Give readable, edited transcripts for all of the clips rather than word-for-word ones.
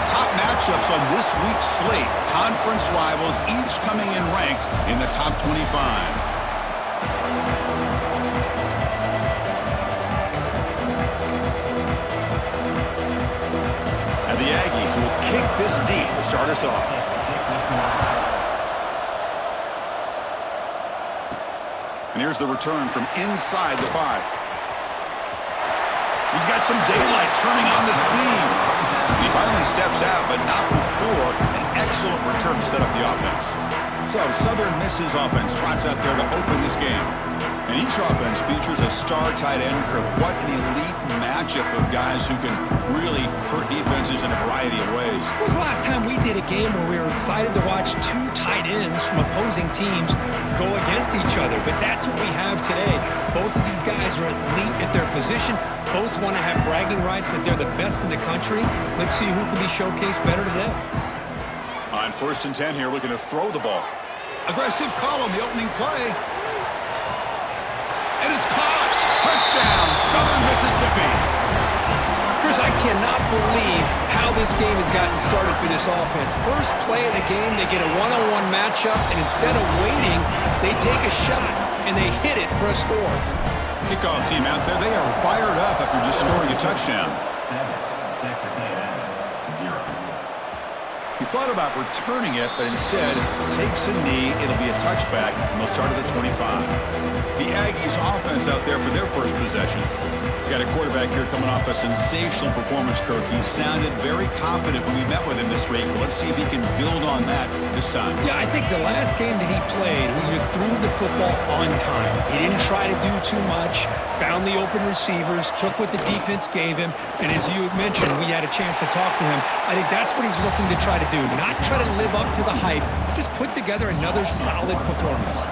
top matchups on this week's slate. Conference rivals, each coming in ranked in the top 25. And the Aggies will kick this deep to start us off. And here's the return from inside the 5. He's got some daylight turning on the speed. He finally steps out, but not before an excellent return to set up the offense. So Southern Miss's offense trots out there to open this game. And each offense features a star tight end. What an elite matchup of guys who can really hurt defenses in a variety of ways. When was the last time we did a game where we were excited to watch two tight ends from opposing teams go against each other? But that's what we have today. Both of these guys are elite at their position. Both want to have bragging rights that they're the best in the country. Let's see who can be showcased better today. On 1st and 10 here, looking to throw the ball. Aggressive call on the opening play. And it's caught. Touchdown, Southern Mississippi. Chris, I cannot believe how this game has gotten started for this offense. First play of the game, they get a one-on-one matchup, and instead of waiting, they take a shot, and they hit it for a score. Kickoff team out there, they are fired up after just scoring a touchdown. He thought about returning it, but instead takes a knee. It'll be a touchback, and they'll start at the 25. The Aggies offense out there for their first possession. Got a quarterback here coming off a sensational performance, Kirk. He sounded very confident when we met with him this week. Let's see if he can build on that this time. Yeah, I think the last game that he played, he just threw the football on time. He didn't try to do too much, found the open receivers, took what the defense gave him, and as you mentioned, we had a chance to talk to him. I think that's what he's looking to try to do, not try to live up to the hype, just put together another solid performance.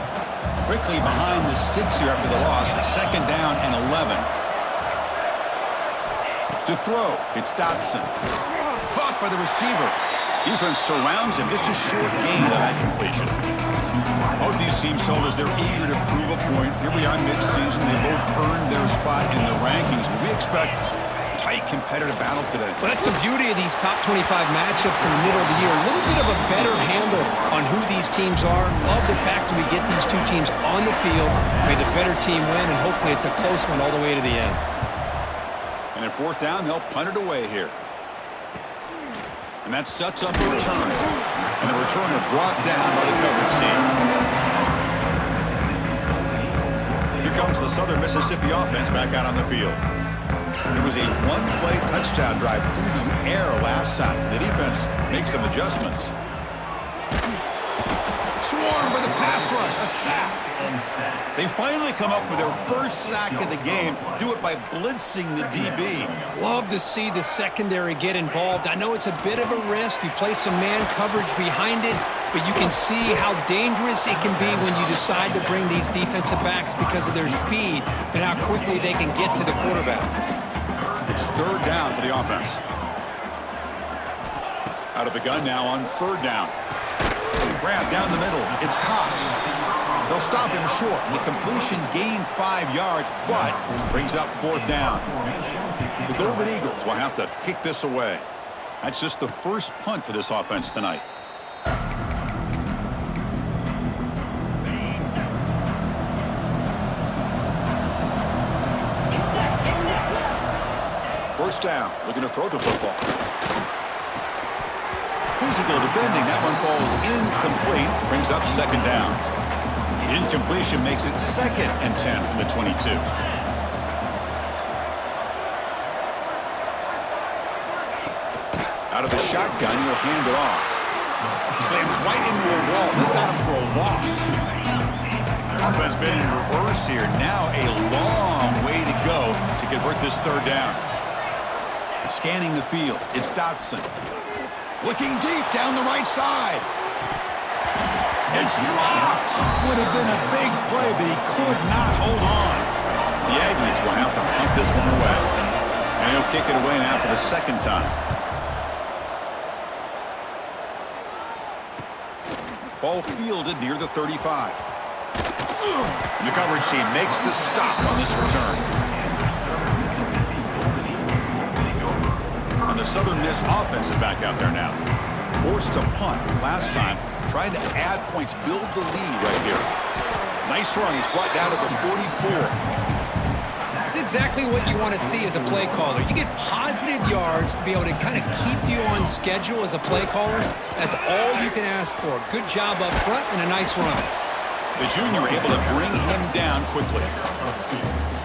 Quickly behind the sticks here after the loss, 2nd down and 11. To throw, it's Dotson. Caught by the receiver. Defense surrounds him. Just a short gain on that completion. Both these teams told us they're eager to prove a point. Here we are mid-season. They both earned their spot in the rankings, but we expect tight competitive battle today. Well, that's the beauty of these top 25 matchups in the middle of the year. A little bit of a better handle on who these teams are. Love the fact that we get these two teams on the field. May the better team win, and hopefully it's a close one all the way to the end. And at 4th down, they'll punt it away here. And that sets up a return. And the returner brought down by the coverage team. Here comes the Southern Mississippi offense back out on the field. There was a one-play touchdown drive through the air last time. The defense makes some adjustments. Swarmed by the pass rush, a sack. They finally come up with their first sack of the game. Do it by blitzing the DB. Love to see the secondary get involved. I know it's a bit of a risk. You play some man coverage behind it, but you can see how dangerous it can be when you decide to bring these defensive backs because of their speed and how quickly they can get to the quarterback. It's 3rd down for the offense. Out of the gun now on 3rd down. Grab down the middle. It's Cox. They'll stop him short. The completion gained 5 yards, but brings up 4th down. The Golden Eagles will have to kick this away. That's just the first punt for this offense tonight. First down, looking to throw the football. Physical defending, that one falls incomplete, brings up 2nd down. The incompletion makes it 2nd and 10 from the 22. Out of the shotgun, he'll hand it off. Slams right into a wall. They got him for a loss. Offense been in reverse here. Now a long way to go to convert this 3rd down. Scanning the field, it's Dotson. Looking deep down the right side. It's dropped. Would have been a big play, but he could not hold on. The Aggies will have to punt this one away. And he'll kick it away now for the 2nd time. Ball fielded near the 35. And the coverage team makes the stop on this return. And the Southern Miss offense is back out there now. Forced to punt last time, trying to add points, build the lead right here. Nice run. He's brought down to the 44. That's exactly what you want to see as a play caller. You get positive yards to be able to kind of keep you on schedule as a play caller. That's all you can ask for. Good job up front and a nice run. The junior able to bring him down quickly.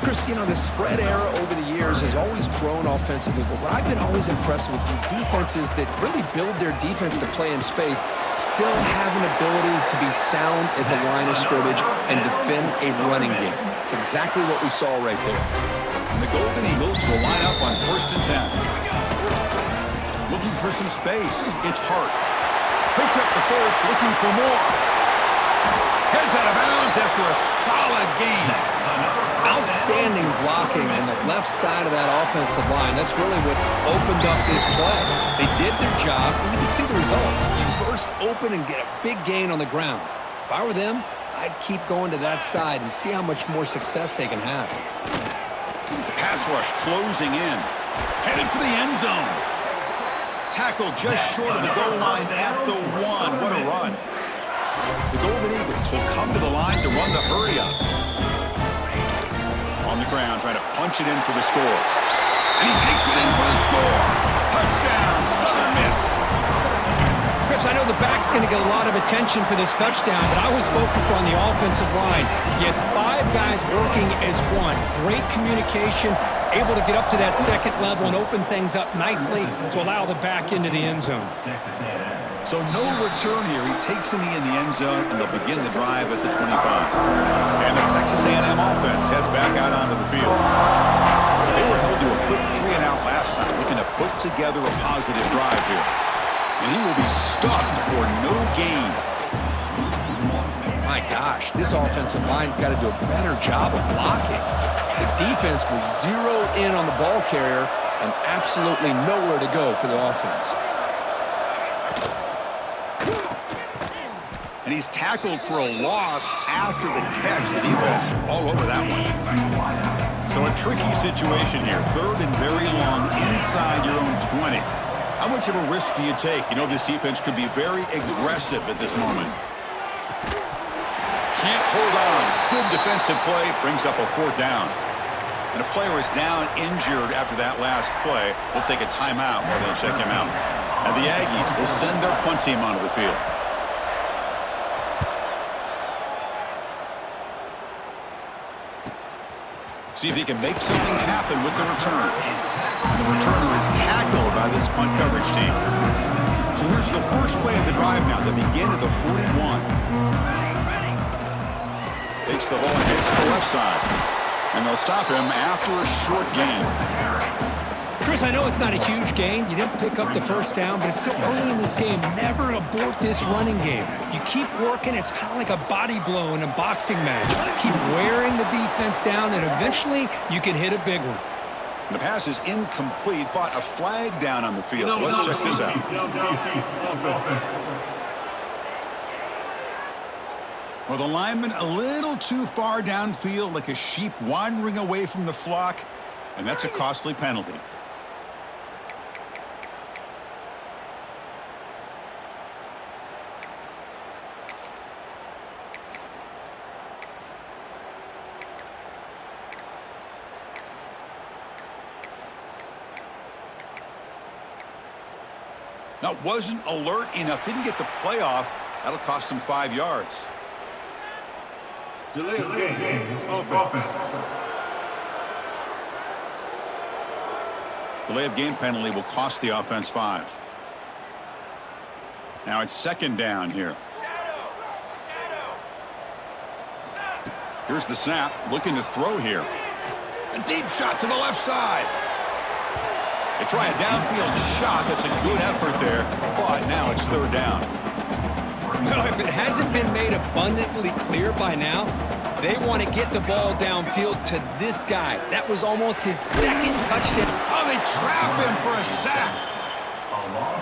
Chris, you know, the spread era over the years has always grown offensively, but what I've been always impressed with the defenses that really build their defense to play in space still have an ability to be sound at the line of scrimmage and defend a running game. It's exactly what we saw right there. And the Golden Eagles will line up on 1st and 10. Looking for some space. It's Hart. Picks up the first, looking for more. Heads out of bounds after a solid gain. Outstanding blocking on the left side of that offensive line. That's really what opened up this play. They did their job, and you can see the results. You burst open and get a big gain on the ground. If I were them, I'd keep going to that side and see how much more success they can have. The pass rush closing in. Headed for the end zone. Tackle just short of the goal line at the 1. What a run. The Golden Eagles will come to the line to run the hurry-up. On the ground, trying to punch it in for the score. And he takes it in for the score. Touchdown, Southern Miss. Chris, I know the back's going to get a lot of attention for this touchdown, but I was focused on the offensive line. You had 5 guys working as one. Great communication, able to get up to that second level and open things up nicely to allow the back into the end zone. So no return here. He takes a knee in the end zone, and they'll begin the drive at the 25. And the Texas A&M offense heads back out onto the field. They were held to a quick 3-and-out last time, looking to put together a positive drive here. And he will be stuffed for no gain. My gosh, this offensive line's got to do a better job of blocking. The defense was zeroed in on the ball carrier and absolutely nowhere to go for the offense. And he's tackled for a loss after the catch. The defense all over that one. So a tricky situation here. 3rd and very long inside your own 20. How much of a risk do you take? You know this defense could be very aggressive at this moment. Can't hold on. Good defensive play. Brings up a 4th down. And a player is down injured after that last play. We'll take a timeout while they check him out. And the Aggies will send their punt team onto the field. See if he can make something happen with the return. And the returner is tackled by this punt coverage team. So here's the first play of the drive now. They begin at the 41. Takes the ball and hits the left side. And they'll stop him after a short gain. Chris, I know it's not a huge gain. You didn't pick up the first down, but it's still early in this game. Never abort this running game. You keep working. It's kind of like a body blow in a boxing match. Keep wearing the defense down, and eventually you can hit a big one. The pass is incomplete, but a flag down on the field. So let's check this out. Well, the lineman a little too far downfield, like a sheep wandering away from the flock, and that's a costly penalty. Now, wasn't alert enough, didn't get the play off. That'll cost him 5 yards. Delay of game, offense. Delay of game penalty will cost the offense 5. Now it's 2nd down here. Here's the snap, looking to throw here. A deep shot to the left side. They try a downfield shot. That's a good effort there, but now it's 3rd down. Well, if it hasn't been made abundantly clear by now, they want to get the ball downfield to this guy. That was almost his 2nd touchdown. Oh, they trap him for a sack.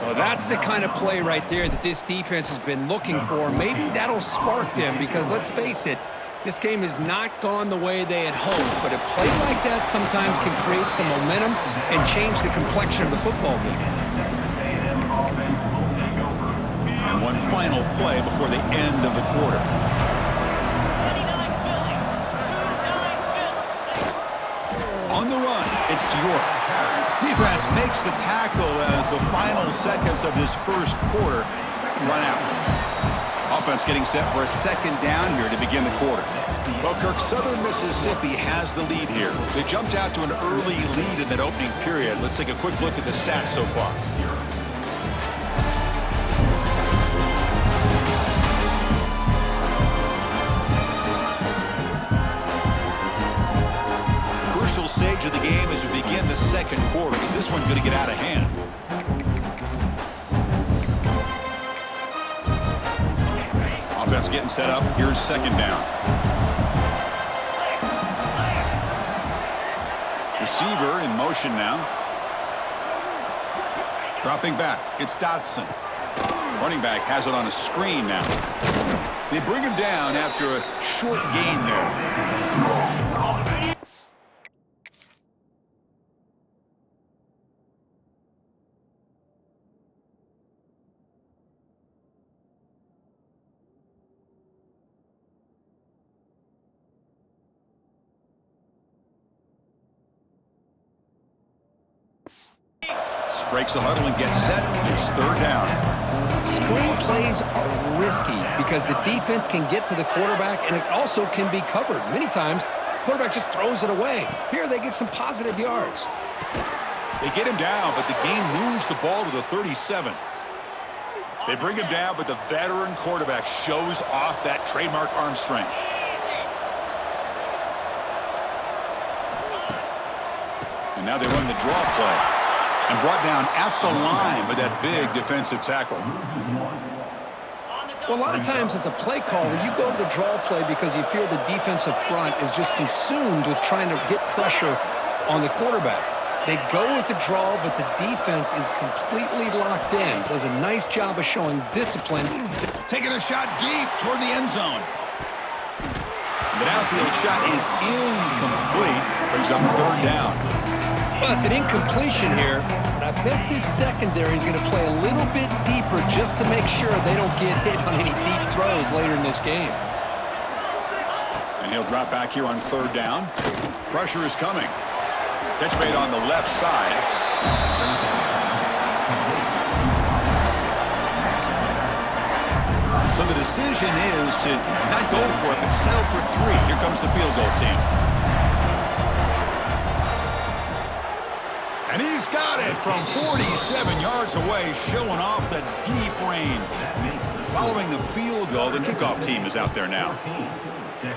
Well, that's the kind of play right there that this defense has been looking for. Maybe that'll spark them because, let's face it, This game has not gone the way they had hoped, but a play like that sometimes can create some momentum and change the complexion of the football game. And one final play before the end of the quarter. On the run, it's York. Defense makes the tackle as the final seconds of this first quarter run out. Offense getting set for a second down here to begin the quarter. Well, Kirk, Southern Mississippi has the lead here. They jumped out to an early lead in that opening period. Let's take a quick look at the stats so far. Crucial stage of the game as we begin the second quarter. Is this one going to get out of hand? Offense getting set up. Here's second down. Receiver in motion now. Dropping back. It's Dotson. Running back has it on a screen now. They bring him down after a short gain there. Breaks the huddle and gets set. It's third down. Screen plays are risky because the defense can get to the quarterback and it also can be covered. Many times, the quarterback just throws it away. Here they get some positive yards. They get him down, but the game moves the ball to the 37. They bring him down, but the veteran quarterback shows off that trademark arm strength. And now they run the draw play. And brought down at the line with that big defensive tackle. Well, a lot of times as a play caller, you go to the draw play because you feel the defensive front is just consumed with trying to get pressure on the quarterback. They go with the draw, but the defense is completely locked in. Does a nice job of showing discipline. Taking a shot deep toward the end zone. The downfield shot is incomplete. Brings up third down. Well, it's an incompletion here, but I bet this secondary is going to play a little bit deeper just to make sure they don't get hit on any deep throws later in this game. And he'll drop back here on third down. Pressure is coming. Catch made on the left side. So the decision is to not go for it, but settle for three. Here comes the field goal team. And he's got it from 47 yards away, showing off the deep range. Following the field goal, the kickoff team is out there now.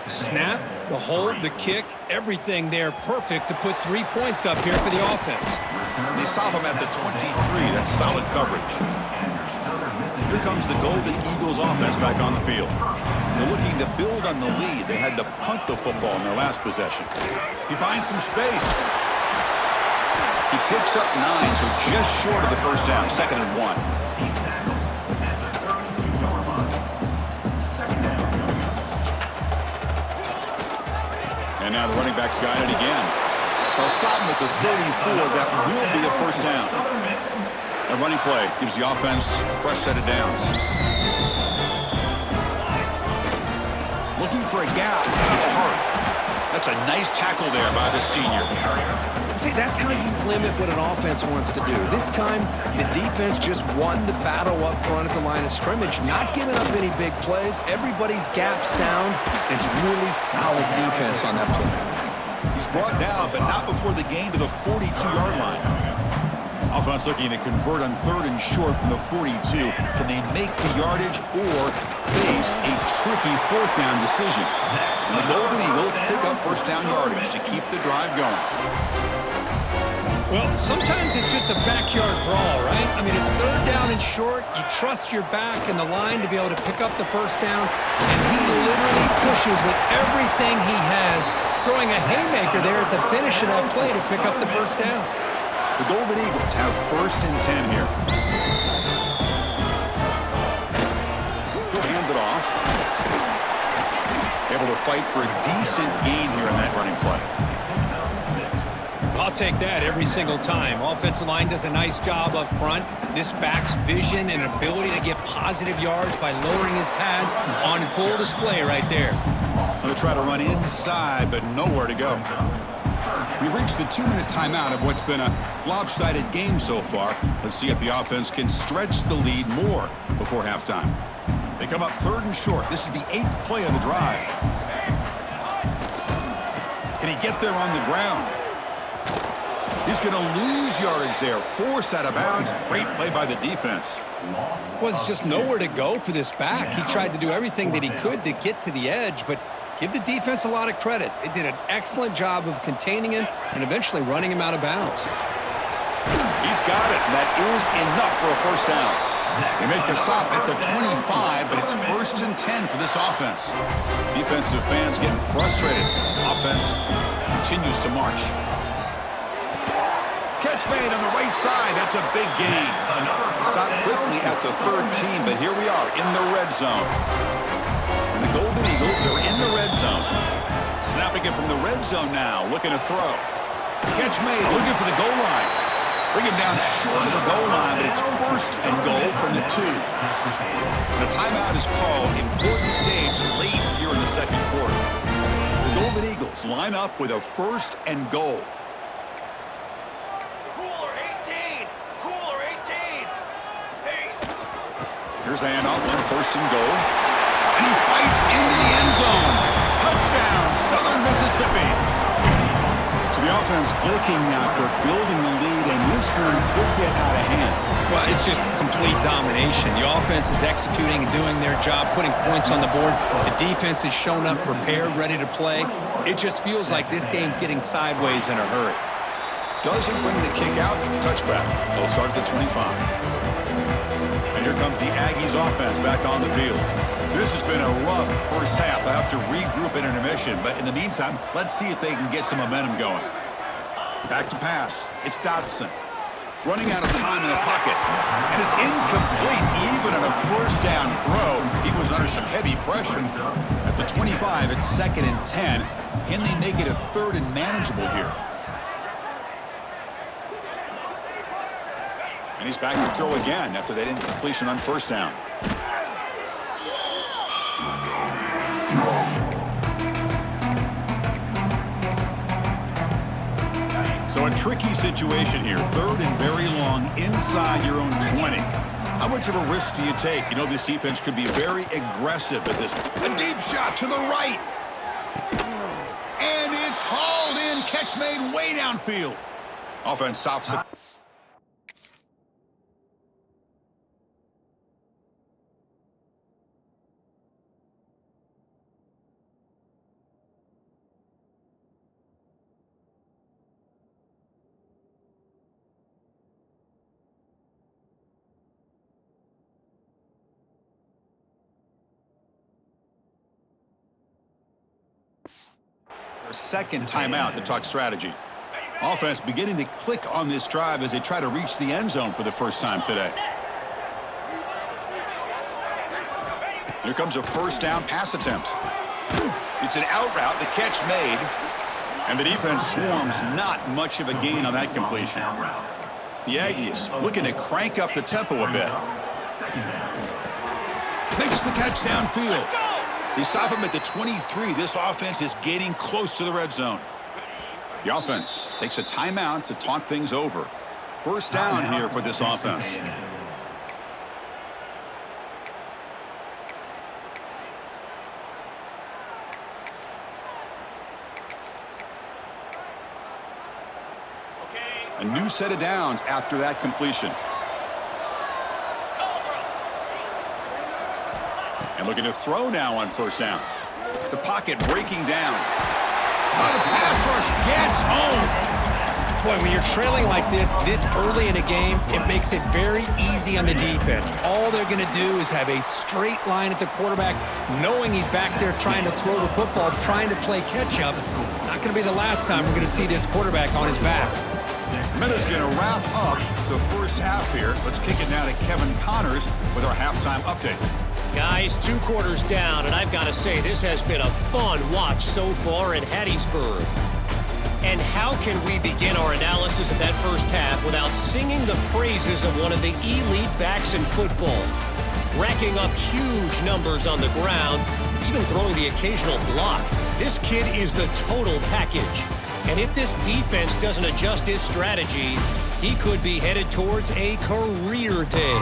Snap, the hold, the kick, everything there perfect to put 3 points up here for the offense. They stop him at the 23. That's solid coverage. Here comes the Golden Eagles offense back on the field. They're looking to build on the lead. They had to punt the football in their last possession. He finds some space. He picks up 9, so just short of the first down, 2nd and 1. And now the running back's got it again. They'll stop him at the 34. That will be a first down. A running play gives the offense a fresh set of downs. Looking for a gap. It's hard. That's a nice tackle there by the senior. See, that's how you limit what an offense wants to do. This time, the defense just won the battle up front at the line of scrimmage, not giving up any big plays. Everybody's gap sound. It's really solid defense on that play. He's brought down, but not before the gain to the 42-yard line. Offense looking to convert on 3rd and short from the 42. Can they make the yardage or face a tricky 4th down decision? And the Golden Eagles pick up first down yardage to keep the drive going. Well, sometimes it's just a backyard brawl, right? I mean, it's 3rd down and short. You trust your back and the line to be able to pick up the first down, and he literally pushes with everything he has, throwing a haymaker there at the finish of that play to pick up the first down. The Golden Eagles have 1st and 10 here. He'll hand it off. Able to fight for a decent gain here in that running play. I'll take that every single time. Offensive line does a nice job up front. This back's vision and ability to get positive yards by lowering his pads on full display right there. Going to try to run inside, but nowhere to go. We've reached the 2-minute timeout of what's been a lopsided game so far. Let's see if the offense can stretch the lead more before halftime. They come up 3rd and short. This is the 8th play of the drive. Can he get there on the ground? He's going to lose yardage there. Force out of bounds. Great play by the defense. Well, there's just nowhere to go for this back. He tried to do everything that he could to get to the edge, but give the defense a lot of credit. They did an excellent job of containing him and eventually running him out of bounds. He's got it, and that is enough for a first down. They make the stop at the 25, but it's 1st and 10 for this offense. Defensive fans getting frustrated. Offense continues to march. Catch made on the right side. That's a big gain. Stop quickly at the 13, but here we are in the red zone. And the Golden Eagles are in the red zone. Snapping it from the red zone now, looking to throw. Catch made, looking for the goal line. Bring him down short of the goal line, but it's 1st and goal from the 2. And a timeout is called. Important stage late here in the 2nd quarter. The Golden Eagles line up with a 1st and goal. Here's the handoff on 1st and goal. And he fights into the end zone. Touchdown, Southern Mississippi. So the offense clicking now, Kirk, building the lead, and this one could get out of hand. Well, it's just complete domination. The offense is executing and doing their job, putting points on the board. The defense has shown up, prepared, ready to play. It just feels like this game's getting sideways in a hurry. Doesn't bring the kick out. Touchback. They'll start at the 25. And here comes the Aggies offense back on the field. This has been a rough first half. They'll have to regroup in intermission, but in the meantime, let's see if they can get some momentum going. Back to pass. It's Dotson. Running out of time in the pocket. And it's incomplete, even on a 1st down throw. He was under some heavy pressure. At the 25, it's 2nd and 10. Can they make it a 3rd and manageable here? And he's back to throw again after that incompletion on 1st down. So a tricky situation here. 3rd and very long inside your own 20. How much of a risk do you take? You know this defense could be very aggressive at this. A deep shot to the right. And it's hauled in. Catch made way downfield. Offense stops it. Second timeout to talk strategy. Offense beginning to click on this drive as they try to reach the end zone for the first time today. Here comes a 1st down pass attempt. It's an out route, the catch made, and the defense swarms. Not much of a gain on that completion. The Aggies looking to crank up the tempo a bit. Makes the catch downfield. They stop him at the 23. This offense is getting close to the red zone. The offense takes a timeout to talk things over. 1st down here for this offense. A new set of downs after that completion. And looking to throw now on 1st down. The pocket breaking down. Oh, the pass rush gets home. Boy, when you're trailing like this early in a game, it makes it very easy on the defense. All they're going to do is have a straight line at the quarterback, knowing he's back there trying to throw the football, trying to play catch-up. It's not going to be the last time we're going to see this quarterback on his back. Minute's going to wrap up the first half here. Let's kick it now to Kevin Connors with our halftime update. Guys, 2 quarters down, and I've got to say, this has been a fun watch so far in Hattiesburg. And how can we begin our analysis of that first half without singing the praises of one of the elite backs in football? Racking up huge numbers on the ground, even throwing the occasional block. This kid is the total package. And if this defense doesn't adjust its strategy, he could be headed towards a career day.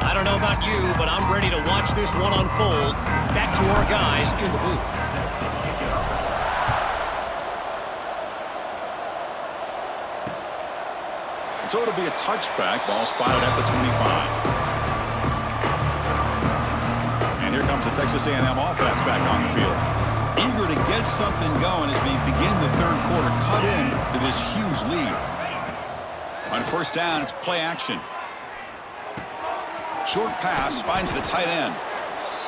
I don't know about you, but I'm ready to watch this one unfold. Back to our guys in the booth. So it'll be a touchback. Ball spotted at the 25. And here comes the Texas A&M offense back on the field. Eager to get something going as we begin the third quarter. Cut in to this huge lead. On first down, it's play action. Short pass finds the tight end.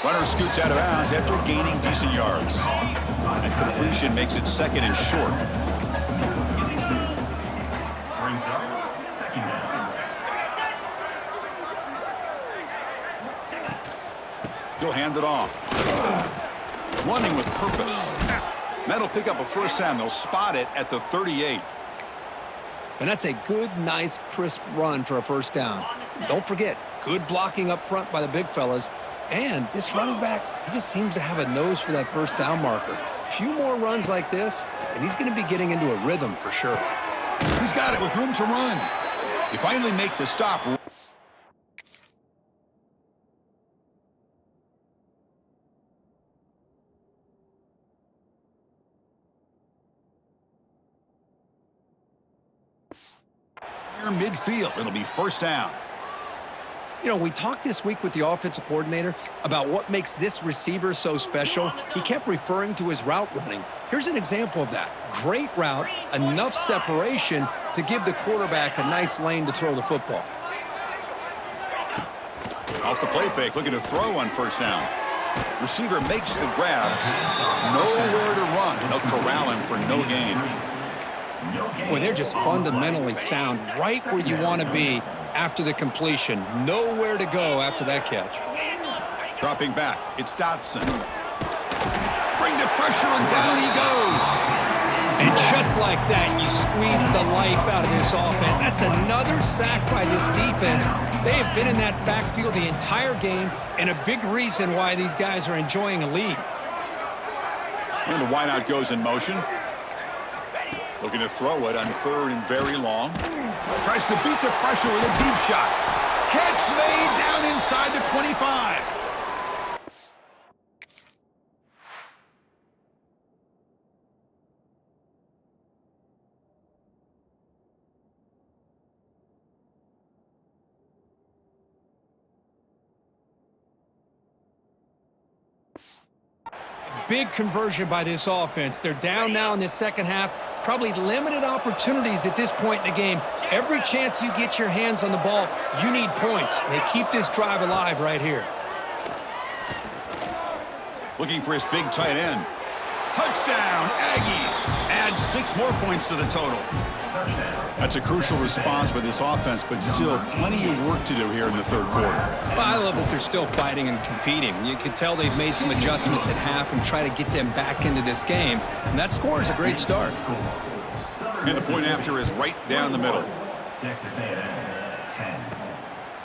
Runner scoots out of bounds after gaining decent yards. And completion makes it second and short. He'll hand it off. Running with purpose. That'll pick up a first down. They'll spot it at the 38. And that's a good, nice, crisp run for a first down. Don't forget, good blocking up front by the big fellas. And this running back, he just seems to have a nose for that first down marker. A few more runs like this, and he's going to be getting into a rhythm for sure. He's got it with room to run. They finally make the stop. Midfield. It'll be first down. You know, we talked this week with the offensive coordinator about what makes this receiver so special. He kept referring to his route running. Here's an example of that. Great route, enough separation to give the quarterback a nice lane to throw the football. Off the play fake, looking to throw on first down. Receiver makes the grab. Nowhere to run. They'll corral him for no gain. Boy, they're just fundamentally sound, right where you want to be after the completion. Nowhere to go after that catch. Dropping back, it's Dotson. Bring the pressure and down he goes. And just like that, you squeeze the life out of this offense. That's another sack by this defense. They have been in that backfield the entire game, and a big reason why these guys are enjoying a lead. And the wideout goes in motion. Looking to throw it on third and very long. Tries to beat the pressure with a deep shot. Catch made down inside the 25. Big conversion by this offense. They're down now in the second half. Probably limited opportunities at this point in the game. Every chance you get your hands on the ball, you need points. They keep this drive alive right here. Looking for his big tight end. Touchdown, Aggies. Add 6 more points to the total. That's a crucial response by this offense, but still plenty of work to do here in the third quarter. Well, I love that they're still fighting and competing. You can tell they've made some adjustments at half and try to get them back into this game. And that score is a great start. And the point after is right down the middle.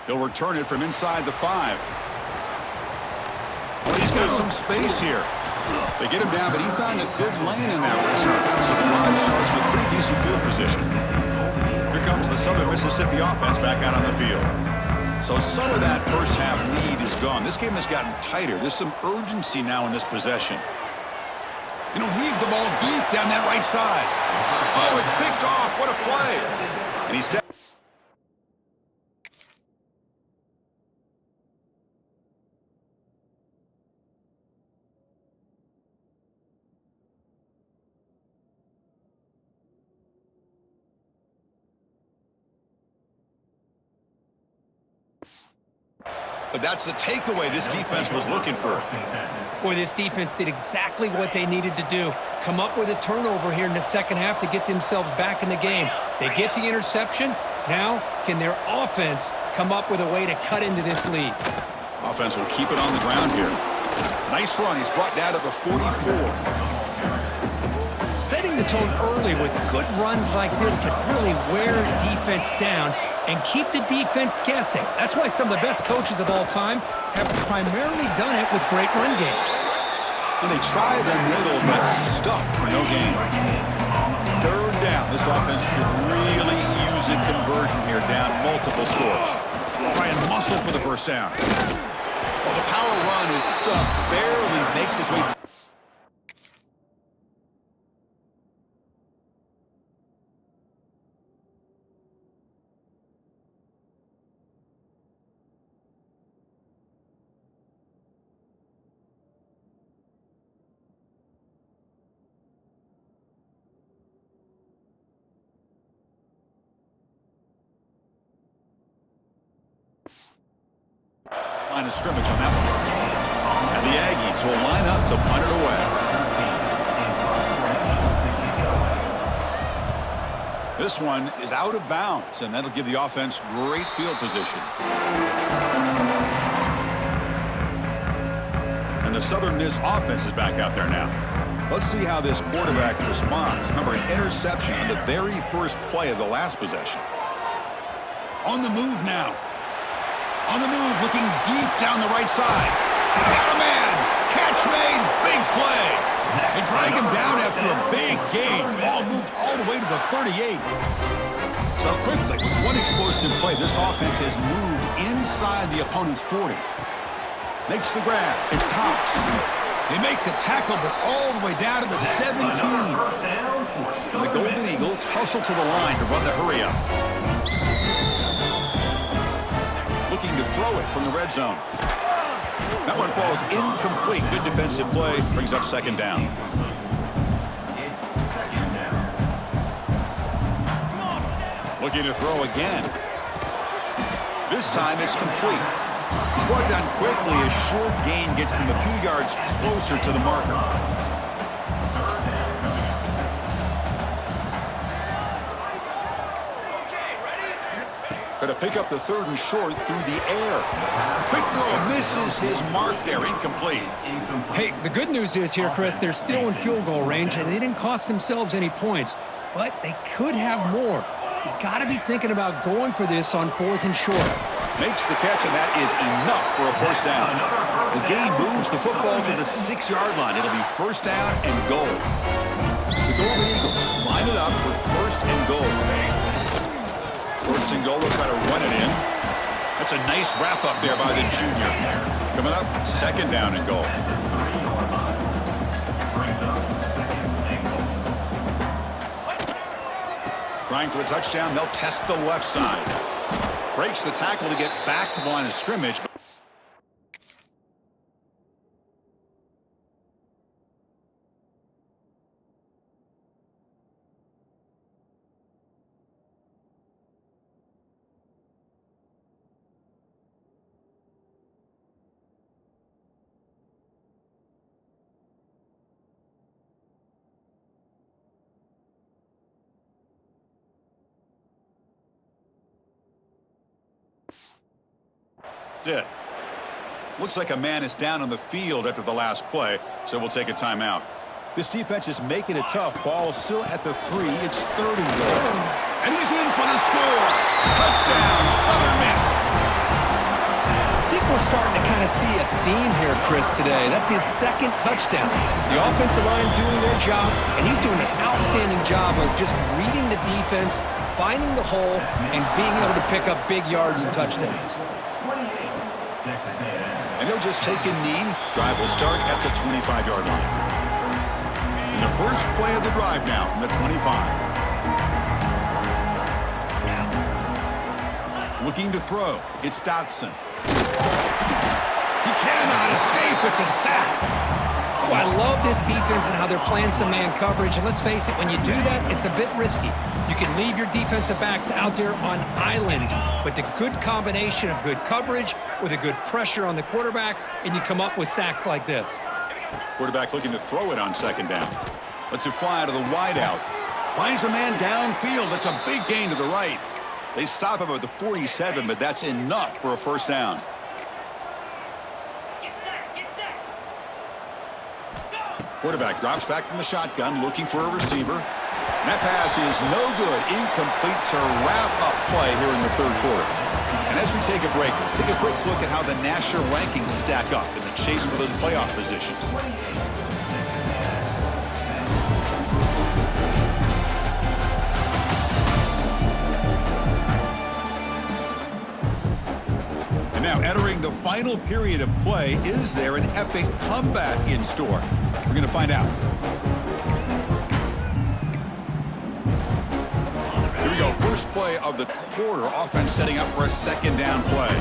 He'll return it from inside the 5. Well, he's got some space here. They get him down, but he found a good lane in that return. So the drive starts with pretty decent field position. Here comes the Southern Mississippi offense back out on the field. So some of that first half lead is gone. This game has gotten tighter. There's some urgency now in this possession. And he'll heave the ball deep down that right side. Oh, it's picked off. What a play. And he's down. But that's the takeaway this defense was looking for. Boy, this defense did exactly what they needed to do. Come up with a turnover here in the second half to get themselves back in the game. They get the interception. Now, can their offense come up with a way to cut into this lead? Offense will keep it on the ground here. Nice run. He's brought down to the 44. Setting the tone early with good runs like this can really wear defense down and keep the defense guessing. That's why some of the best coaches of all time have primarily done it with great run games. And they try them little, but stuff for no gain. Third down. This offense could really use a conversion here, down multiple scores. Try and muscle for the first down. Well, the power run is stuffed, barely makes his way. Line of scrimmage on that one. And the Aggies will line up to punt it away. This one is out of bounds, and that'll give the offense great field position. And the Southern Miss offense is back out there now. Let's see how this quarterback responds. Remember, an interception on the very first play of the last possession. On the move now. On the move, looking deep down the right side. Got a man. Catch made. Big play. They drag him down after a big gain. Ball moved all the way to the 38. So quickly, with one explosive play, this offense has moved inside the opponent's 40. Makes the grab. It's Cox. They make the tackle, but all the way down to the 17. And the Golden Eagles hustle to the line to run the hurry up. Looking to throw it from the red zone. That one falls incomplete. Good defensive play. Brings up second down. Looking to throw again. This time it's complete. He's brought down quickly. A short gain gets them a few yards closer to the marker. To pick up the third and short through the air. Quick throw misses his mark there, incomplete. Hey, the good news is here, Chris, they're still in field goal range, and they didn't cost themselves any points, but they could have more. You got to be thinking about going for this on fourth and short. Makes the catch, and that is enough for a first down. The game moves the football to the 6-yard line. It'll be first down and goal. The Golden Eagles line it up with first and goal. First and goal, they'll try to run it in. That's a nice wrap-up there by the junior. Coming up, second down and goal. Trying for the touchdown, they'll test the left side. Breaks the tackle to get back to the line of scrimmage. It. Looks like a man is down on the field after the last play, so we'll take a timeout. This defense is making it tough. Ball still at the 3. It's third and goal. And he's in for the score. Touchdown, Southern Miss. I think we're starting to kind of see a theme here, Chris, today. That's his second touchdown. The offensive line doing their job, and he's doing an outstanding job of just reading the defense, finding the hole, and being able to pick up big yards and touchdowns. And he'll just take a knee. Drive will start at the 25-yard line. And the first play of the drive now from the 25. Looking to throw. It's Dotson. He cannot escape. It's a sack. Oh, I love this defense and how they're playing some man coverage. And let's face it, when you do that, it's a bit risky. You can leave your defensive backs out there on islands, but the good combination of good coverage with a good pressure on the quarterback, and you come up with sacks like this. Quarterback looking to throw it on second down. Lets it fly out of the wideout. Finds a man downfield. That's a big gain to the right. They stop him at the 47, but that's enough for a first down. Quarterback drops back from the shotgun, looking for a receiver. And that pass is no good. Incomplete to wrap up play here in the third quarter. And as we take a break, take a quick look at how the national rankings stack up in the chase for those playoff positions. And now entering the final period of play, is there an epic comeback in store? We're going to find out. Here we go. First play of the quarter. Offense setting up for a second down play.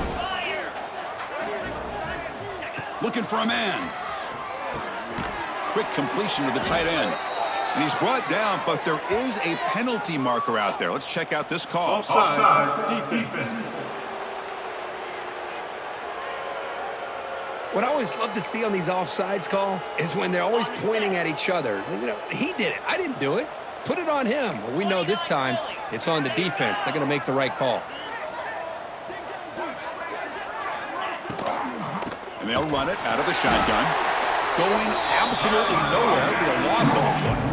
Looking for a man. Quick completion to the tight end. And he's brought down, but there is a penalty marker out there. Let's check out this call. Offside, defense. What I always love to see on these offsides call is when they're always pointing at each other. You know, he did it. I didn't do it. Put it on him. Well, we know this time it's on the defense. They're going to make the right call. And they'll run it out of the shotgun. Going absolutely nowhere with a loss of a play.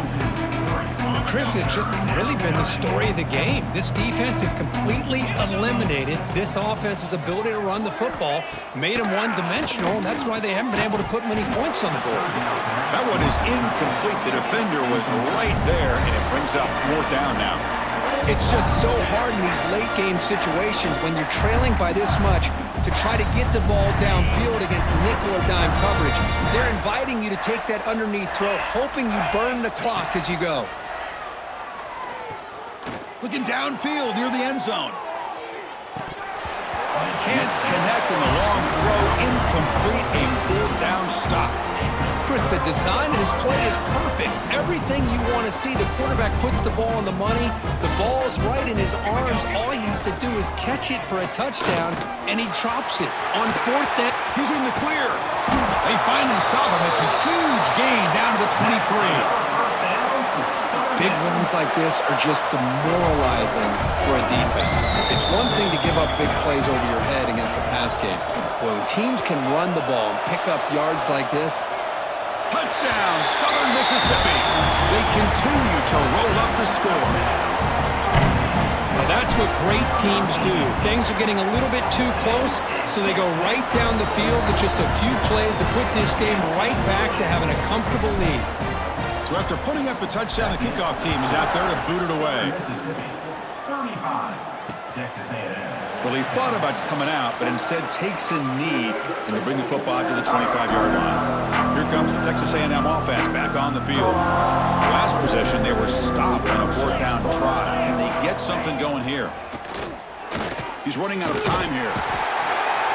Chris has just really been the story of the game. This defense has completely eliminated this offense's ability to run the football, made them one-dimensional, and that's why they haven't been able to put many points on the board. That one is incomplete. The defender was right there, and it brings up fourth down now. It's just so hard in these late-game situations when you're trailing by this much to try to get the ball downfield against nickel or dime coverage. They're inviting you to take that underneath throw, hoping you burn the clock as you go. Looking downfield near the end zone. Can't connect in the long throw. Incomplete. A fourth down stop. Chris, the design of this play is perfect. Everything you want to see. The quarterback puts the ball on the money. The ball's right in his arms. All he has to do is catch it for a touchdown, and he drops it on fourth down. He's in the clear. They finally stop him. It's a huge gain down to the 23. Big runs like this are just demoralizing for a defense. It's one thing to give up big plays over your head against the pass game. When teams can run the ball and pick up yards like this. Touchdown, Southern Mississippi. They continue to roll up the score. Now that's what great teams do. Things are getting a little bit too close, so they go right down the field with just a few plays to put this game right back to having a comfortable lead. So after putting up a touchdown, the kickoff team is out there to boot it away. Well, he thought about coming out, but instead takes a knee and to bring the football to the 25-yard line. Here comes the Texas A&M offense back on the field. Last possession, they were stopped on a fourth down try. Can they get something going here? He's running out of time here.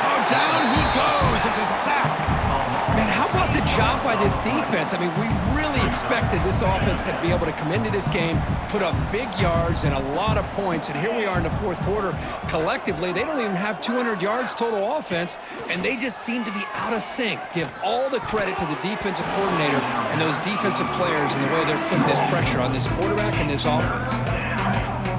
Oh, down he goes. It's a sack. Man, how about the job by this defense? I mean, we really expected this offense to be able to come into this game, put up big yards and a lot of points, and here we are in the fourth quarter. Collectively, they don't even have 200 yards total offense, and they just seem to be out of sync. Give all the credit to the defensive coordinator and those defensive players and the way they're putting this pressure on this quarterback and this offense.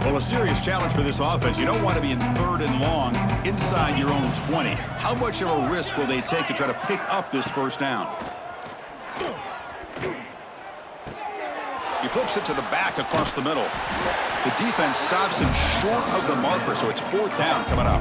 Well, a serious challenge for this offense. You don't want to be in third and long inside your own 20. How much of a risk will they take to try to pick up this first down? He flips it to the back across the middle. The defense stops him short of the marker, so it's fourth down coming up.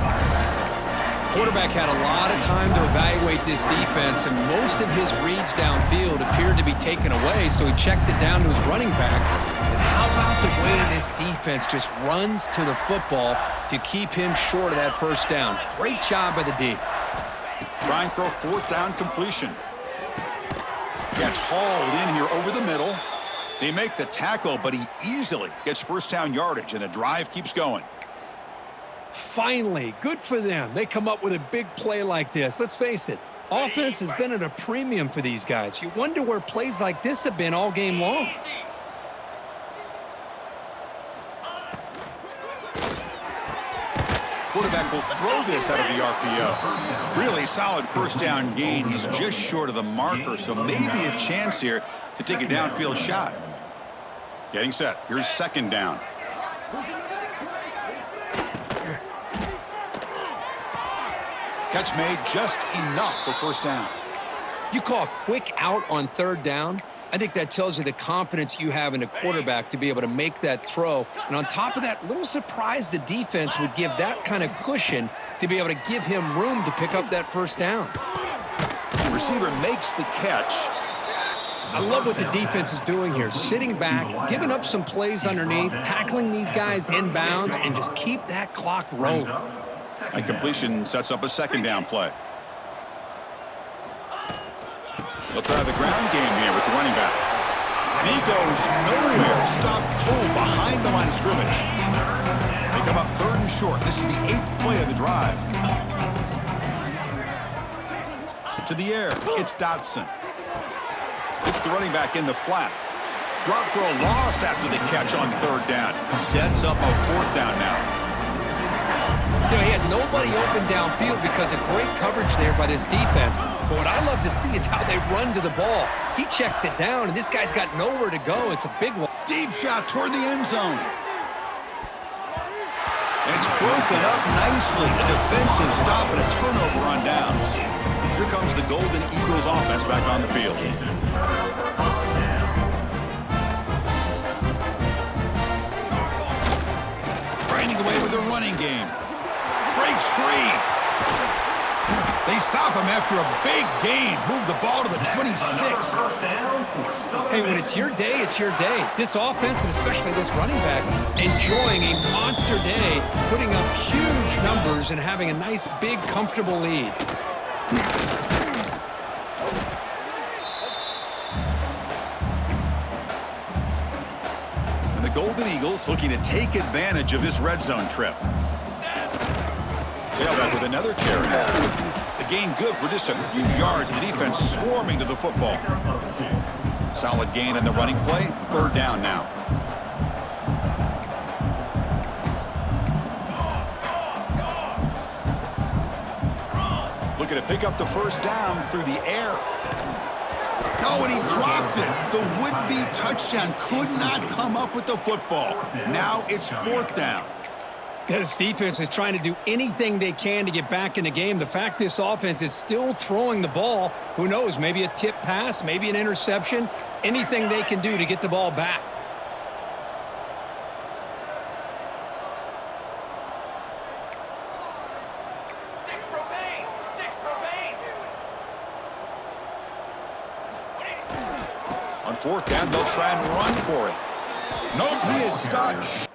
Quarterback had a lot of time to evaluate this defense, and most of his reads downfield appeared to be taken away, so he checks it down to his running back. And how about the way this defense just runs to the football to keep him short of that first down? Great job by the D. Trying for a fourth down completion. Gets hauled in here over the middle. They make the tackle, but he easily gets first down yardage, and the drive keeps going. Finally, good for them. They come up with a big play like this. Let's face it, offense has been at a premium for these guys. You wonder where plays like this have been all game long. Quarterback will throw this out of the RPO. Really solid first down gain. He's just short of the marker, so maybe a chance here to take a downfield shot. Getting set. Here's second down. Catch made just enough for first down. You call a quick out on third down. I think that tells you the confidence you have in a quarterback to be able to make that throw. And on top of that, a little surprised the defense would give that kind of cushion to be able to give him room to pick up that first down. The receiver makes the catch. I love what the defense is doing here. Sitting back, giving up some plays underneath, tackling these guys inbounds, and just keep that clock rolling. And completion sets up a second down play. They'll try the ground game here with the running back. And he goes nowhere. Stopped cold behind the line of scrimmage. They come up third and short. This is the 8th play of the drive. To the air, it's Dotson. It's the running back in the flat. Dropped for a loss after the catch on third down. Sets up a fourth down now. You know, he had nobody open downfield because of great coverage there by this defense. But what I love to see is how they run to the ball. He checks it down, and this guy's got nowhere to go. It's a big one. Deep shot toward the end zone. It's broken up nicely. A defensive stop and a turnover on downs. Here comes the Golden Eagles offense back on the field. Grinding away with the running game. Breaks free. They stop him after a big gain. Move the ball to the 26. Hey, when it's your day, it's your day. This offense, and especially this running back, enjoying a monster day, putting up huge numbers and having a nice, big, comfortable lead. And the Golden Eagles looking to take advantage of this red zone trip. Tailback with another carry. The gain good for just a few yards. The defense swarming to the football. Solid gain in the running play. Third down now. Looking to pick up the first down through the air. No, and he dropped it. The would-be touchdown could not come up with the football. Now it's fourth down. This defense is trying to do anything they can to get back in the game. The fact this offense is still throwing the ball, who knows, maybe a tip pass, maybe an interception, anything they can do to get the ball back. On fourth down, they'll try and run for it. Nope, he is stopped.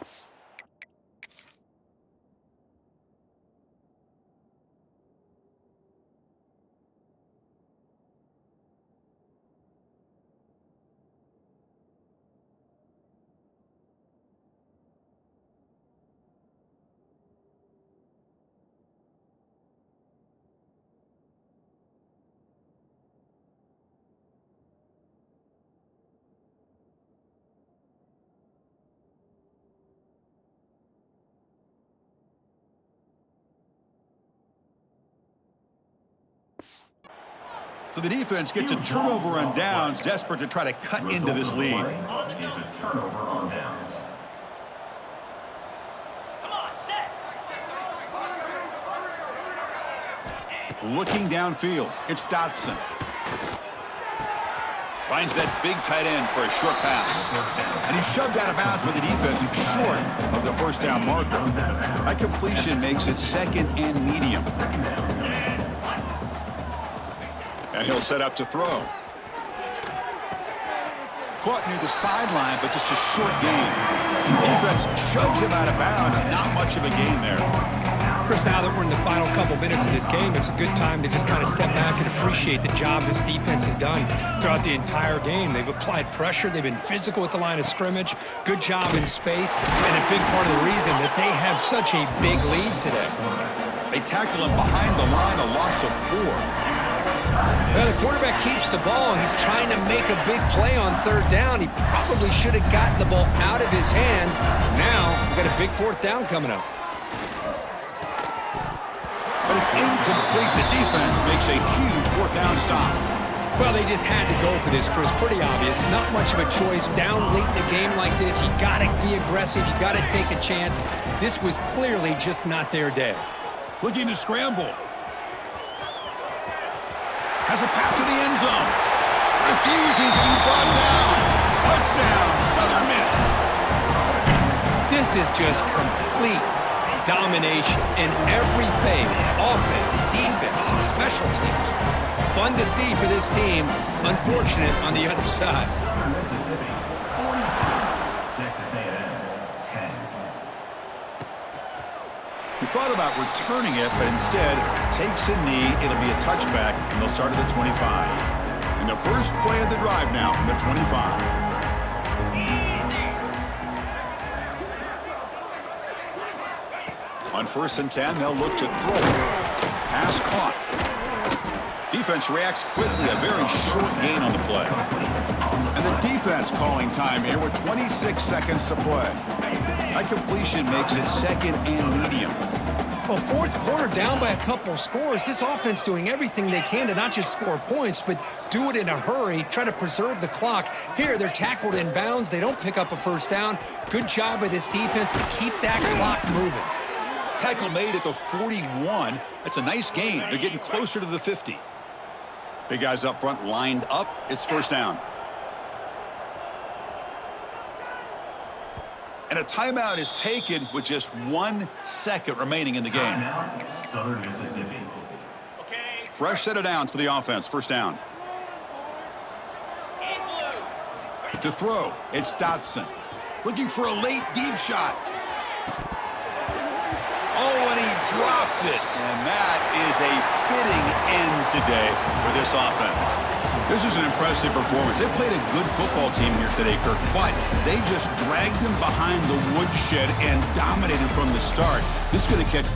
So the defense gets a turnover on downs, desperate to try to cut into this lead. Looking downfield, it's Dotson. Finds that big tight end for a short pass. And he's shoved out of bounds by the defense short of the first down marker. That completion makes it second and medium. And he'll set up to throw. Caught near the sideline, but just a short gain. Defense shoves him out of bounds. Not much of a gain there. Chris, now that we're in the final couple minutes of this game, it's a good time to just kind of step back and appreciate the job this defense has done throughout the entire game. They've applied pressure. They've been physical at the line of scrimmage. Good job in space. And a big part of the reason that they have such a big lead today. They tackle him behind the line, a loss of 4. Well, the quarterback keeps the ball, and he's trying to make a big play on third down. He probably should have gotten the ball out of his hands. Now, we've got a big fourth down coming up. But it's incomplete. The defense makes a huge fourth down stop. Well, they just had to go for this, Chris. Pretty obvious. Not much of a choice. Down late in the game like this, you got to be aggressive. You got to take a chance. This was clearly just not their day. Looking to scramble. Has a path to the end zone. Refusing to be brought down. Touchdown, Southern Miss. This is just complete domination in every phase. Offense, defense, special teams. Fun to see for this team. Unfortunate on the other side. Mississippi, 45. Texas A&M, 10. He thought about returning it, but instead takes a knee. It'll be a touchback, and they'll start at the 25. And the first play of the drive now from the 25. On 1st and 10, they'll look to throw it. Pass caught. Defense reacts quickly, a very short gain on the play. And the defense calling time here with 26 seconds to play. That completion makes it 2nd and medium. Well, 4th quarter down by a couple scores. This offense doing everything they can to not just score points, but do it in a hurry, try to preserve the clock. Here, they're tackled in bounds. They don't pick up a first down. Good job by this defense to keep that clock moving. Tackle made at the 41. That's a nice gain. They're getting closer to the 50. Big guys up front lined up. It's first down. And a timeout is taken with just 1 second remaining in the game. Timeout, Southern Mississippi. Fresh set of downs for the offense. First down. To throw, it's Dotson. Looking for a late deep shot. Oh, and he dropped it. And that is a fitting end today for this offense. This is an impressive performance. They played a good football team here today, Kirk, but they just dragged them behind the woodshed and dominated from the start. This is going to catch